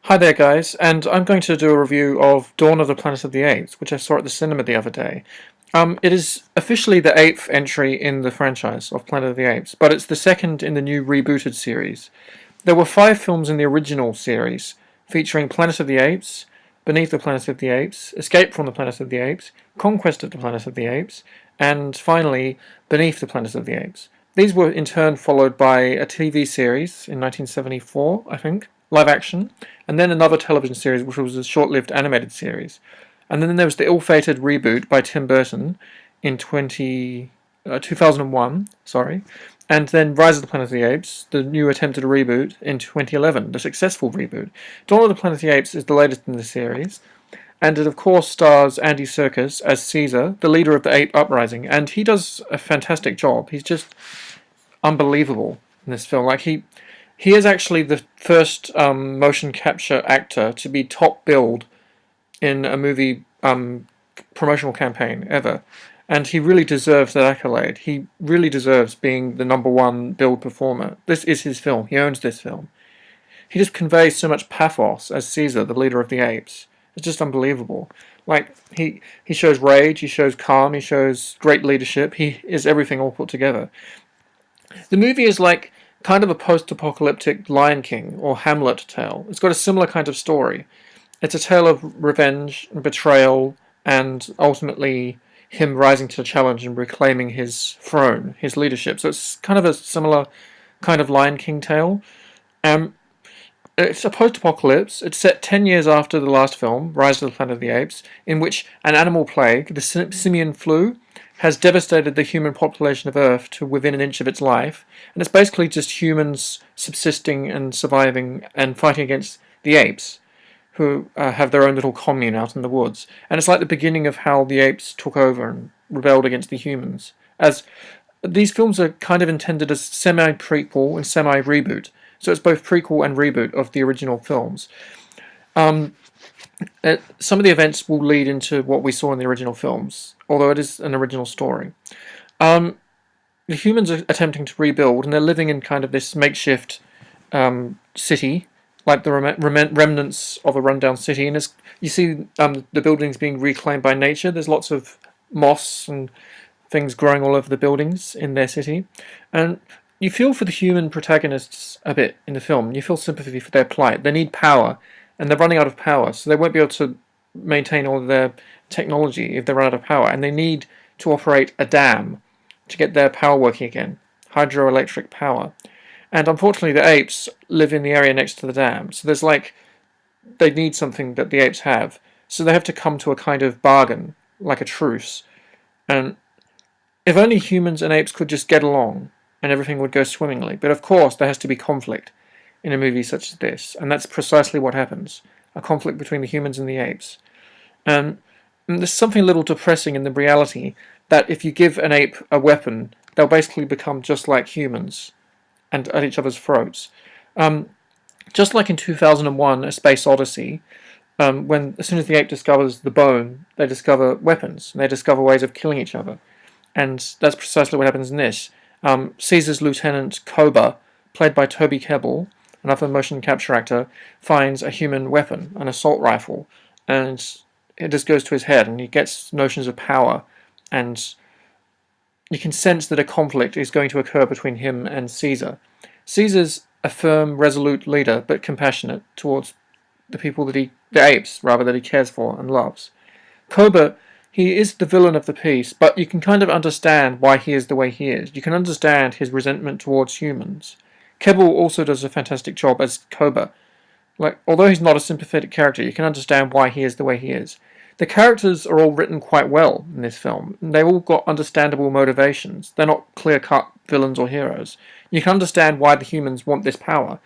Hi there, guys, and I'm going to do a review of Dawn of the Planet of the Apes, which I saw at the cinema the other day. It is officially the eighth entry in the franchise of Planet of the Apes, but it's the second in the new rebooted series. There were five films in the original series, featuring Planet of the Apes, Beneath the Planet of the Apes, Escape from the Planet of the Apes, Conquest of the Planet of the Apes, and finally, Beneath the Planet of the Apes. These were in turn followed by a TV series in 1974, I think, live action, and then another television series which was a short-lived animated series. And then there was the ill-fated reboot by Tim Burton in 2001, sorry, and then Rise of the Planet of the Apes, the new attempted reboot in 2011, the successful reboot. Dawn of the Planet of the Apes is the latest in the series, and it of course stars Andy Serkis as Caesar, the leader of the ape uprising, and he does a fantastic job. He's just unbelievable in this film. He is actually the first motion capture actor to be top billed in a movie promotional campaign ever. And he really deserves that accolade. He really deserves being the number one billed performer. This is his film. He owns this film. He just conveys so much pathos as Caesar, the leader of the apes. It's just unbelievable. He shows rage, he shows calm, he shows great leadership. He is everything all put together. The movie is like kind of a post-apocalyptic Lion King or Hamlet tale. It's got a similar kind of story. It's a tale of revenge and betrayal and ultimately him rising to the challenge and reclaiming his throne, his leadership. So it's kind of a similar kind of Lion King tale. It's a post-apocalypse. It's set 10 years after the last film, Rise of the Planet of the Apes, in which an animal plague, the simian flu, has devastated the human population of Earth to within an inch of its life, and it's basically just humans subsisting and surviving and fighting against the apes, who have their own little commune out in the woods. And it's like the beginning of how the apes took over and rebelled against the humans. As these films are kind of intended as semi-prequel and semi-reboot, so it's both prequel and reboot of the original films. Some of the events will lead into what we saw in the original films, although it is an original story. The humans are attempting to rebuild, and they're living in kind of this makeshift city, like the remnants of a rundown city. And you see the buildings being reclaimed by nature. There's lots of moss and things growing all over the buildings in their city. And you feel for the human protagonists a bit in the film. You feel sympathy for their plight. They need power, and they're running out of power, so they won't be able to maintain all of their technology if they run out of power, and they need to operate a dam to get their power working again, hydroelectric power. And unfortunately the apes live in the area next to the dam, so they need something that the apes have, so they have to come to a kind of bargain, like a truce. And if only humans and apes could just get along, and everything would go swimmingly. But of course there has to be conflict in a movie such as this, and that's precisely what happens. A conflict between the humans and the apes. And there's something a little depressing in the reality that if you give an ape a weapon, they'll basically become just like humans and at each other's throats. Just like in 2001, A Space Odyssey, as soon as the ape discovers the bone, they discover weapons, and they discover ways of killing each other. And that's precisely what happens in this. Caesar's lieutenant, Koba, played by Toby Kebbell, another motion capture actor, finds a human weapon, an assault rifle, and it just goes to his head, and he gets notions of power, and you can sense that a conflict is going to occur between him and Caesar. Caesar's a firm, resolute leader, but compassionate towards the people the apes, rather, that he cares for and loves. Koba, he is the villain of the piece, but you can kind of understand why he is the way he is. You can understand his resentment towards humans. Kebbell also does a fantastic job as Koba. Although he's not a sympathetic character, you can understand why he is the way he is. The characters are all written quite well in this film. They've all got understandable motivations. They're not clear-cut villains or heroes. You can understand why the humans want this power.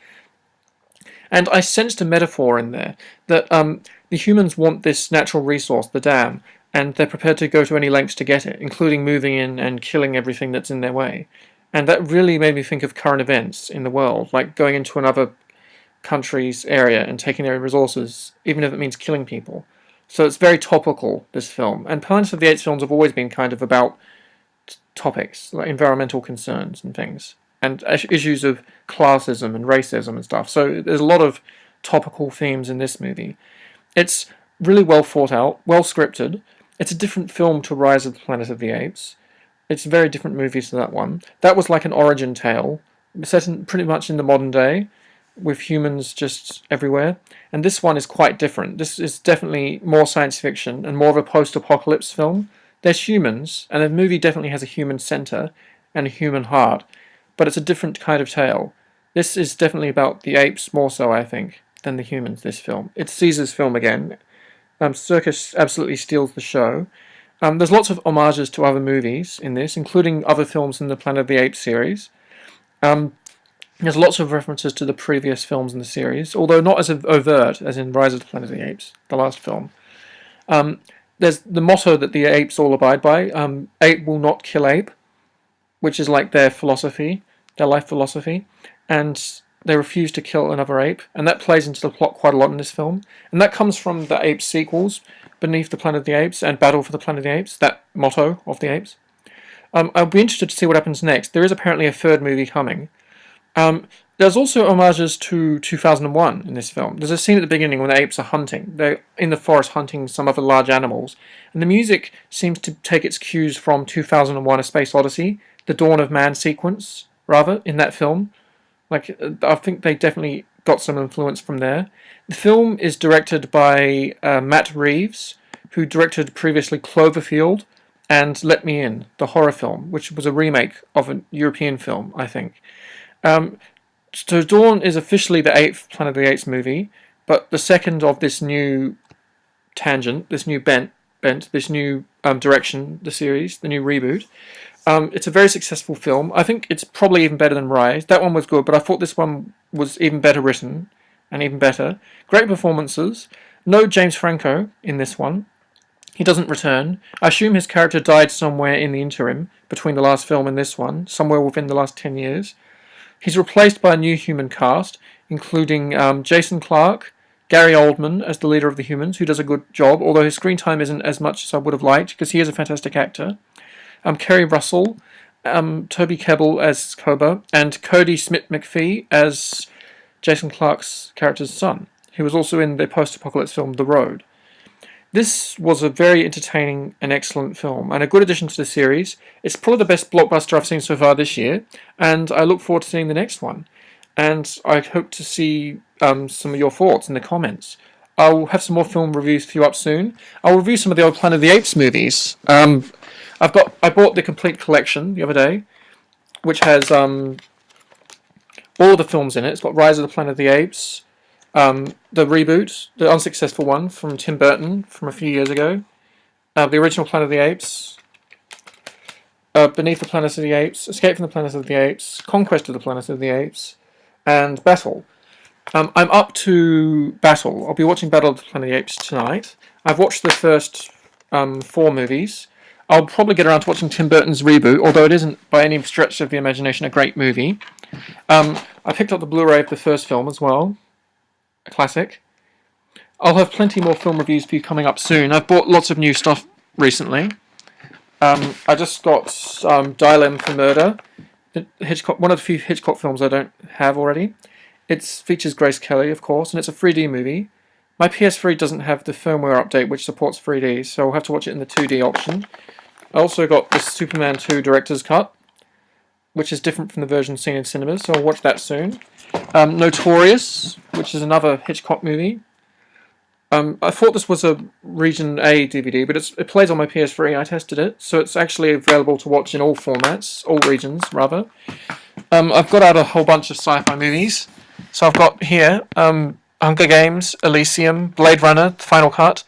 And I sensed a metaphor in there, that the humans want this natural resource, the dam, and they're prepared to go to any lengths to get it, including moving in and killing everything that's in their way. And that really made me think of current events in the world, like going into another country's area and taking their resources, even if it means killing people. So it's very topical, this film. And Planet of the Apes films have always been kind of about topics, like environmental concerns and things, and issues of classism and racism and stuff. So there's a lot of topical themes in this movie. It's really well thought out, well scripted. It's a different film to Rise of the Planet of the Apes. It's a very different movie to that one. That was like an origin tale, set pretty much in the modern day, with humans just everywhere. And this one is quite different. This is definitely more science fiction and more of a post-apocalypse film. There's humans, and the movie definitely has a human center and a human heart, but it's a different kind of tale. This is definitely about the apes more so, I think, than the humans, this film. It's Caesar's film again. Circus absolutely steals the show. There's lots of homages to other movies in this, including other films in the Planet of the Apes series. There's lots of references to the previous films in the series, although not as overt as in Rise of the Planet of the Apes, the last film. There's the motto that the apes all abide by, ape will not kill ape, which is like their philosophy, their life philosophy, and they refuse to kill another ape, and that plays into the plot quite a lot in this film. And that comes from the Apes sequels, Beneath the Planet of the Apes and Battle for the Planet of the Apes, that motto of the apes. I'll be interested to see what happens next. There is apparently a third movie coming. There's also homages to 2001 in this film. There's a scene at the beginning when the apes are hunting. They're in the forest hunting some other large animals, and the music seems to take its cues from 2001: A Space Odyssey, the Dawn of Man sequence, rather, in that film. Like, I think they definitely got some influence from there. The film is directed by Matt Reeves, who directed previously Cloverfield and Let Me In, the horror film, which was a remake of a European film, I think. So Dawn is officially the 8th Planet of the Apes movie, but the second of this new tangent, this new bent, this new direction, the series, the new reboot. It's a very successful film. I think it's probably even better than Rise. That one was good, but I thought this one was even better written and even better. Great performances. No James Franco in this one. He doesn't return. I assume his character died somewhere in the interim between the last film and this one, somewhere within the last 10 years. He's replaced by a new human cast, including Jason Clarke, Gary Oldman as the leader of the humans, who does a good job, although his screen time isn't as much as I would have liked, because he is a fantastic actor. Kerry Russell, Toby Kebbell as Koba, and Cody Smith-McPhee as Jason Clarke's character's son, who was also in the post-apocalypse film The Road. This was a very entertaining and excellent film, and a good addition to the series. It's probably the best blockbuster I've seen so far this year, and I look forward to seeing the next one. And I hope to see some of your thoughts in the comments. I'll have some more film reviews for you up soon. I'll review some of the old Planet of the Apes movies. I bought the complete collection the other day, which has all the films in it. It's got Rise of the Planet of the Apes, the reboot, the unsuccessful one from Tim Burton from a few years ago, the original Planet of the Apes, Beneath the Planet of the Apes, Escape from the Planet of the Apes, Conquest of the Planet of the Apes, and Battle. I'm up to Battle. I'll be watching Battle of the Planet of the Apes tonight. I've watched the first 4 movies. I'll probably get around to watching Tim Burton's reboot, although it isn't by any stretch of the imagination a great movie. I picked up the Blu-ray of the first film as well. A classic. I'll have plenty more film reviews for you coming up soon. I've bought lots of new stuff recently. I just got Dilemma for Murder, one of the few Hitchcock films I don't have already. It features Grace Kelly, of course, and it's a 3D movie. My PS3 doesn't have the firmware update which supports 3D, so I'll have to watch it in the 2D option. I also got the Superman 2 Director's Cut, which is different from the version seen in cinemas, so I'll watch that soon. Notorious, which is another Hitchcock movie. I thought this was a Region A DVD, but it plays on my PS3. I tested it, so it's actually available to watch in all formats, all regions, rather. I've got out a whole bunch of sci-fi movies. So I've got here Hunger Games, Elysium, Blade Runner, The Final Cut,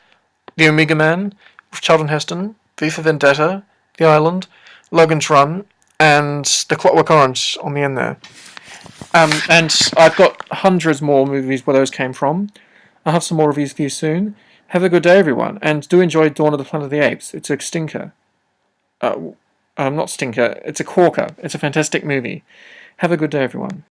The Omega Man, with Charlton Heston, V for Vendetta, The Island, Logan's Run, and The Clockwork Orange on the end there. And I've got hundreds more movies where those came from. I'll have some more reviews for you soon. Have a good day, everyone, and do enjoy Dawn of the Planet of the Apes. It's a stinker. Not stinker, it's a corker. It's a fantastic movie. Have a good day, everyone.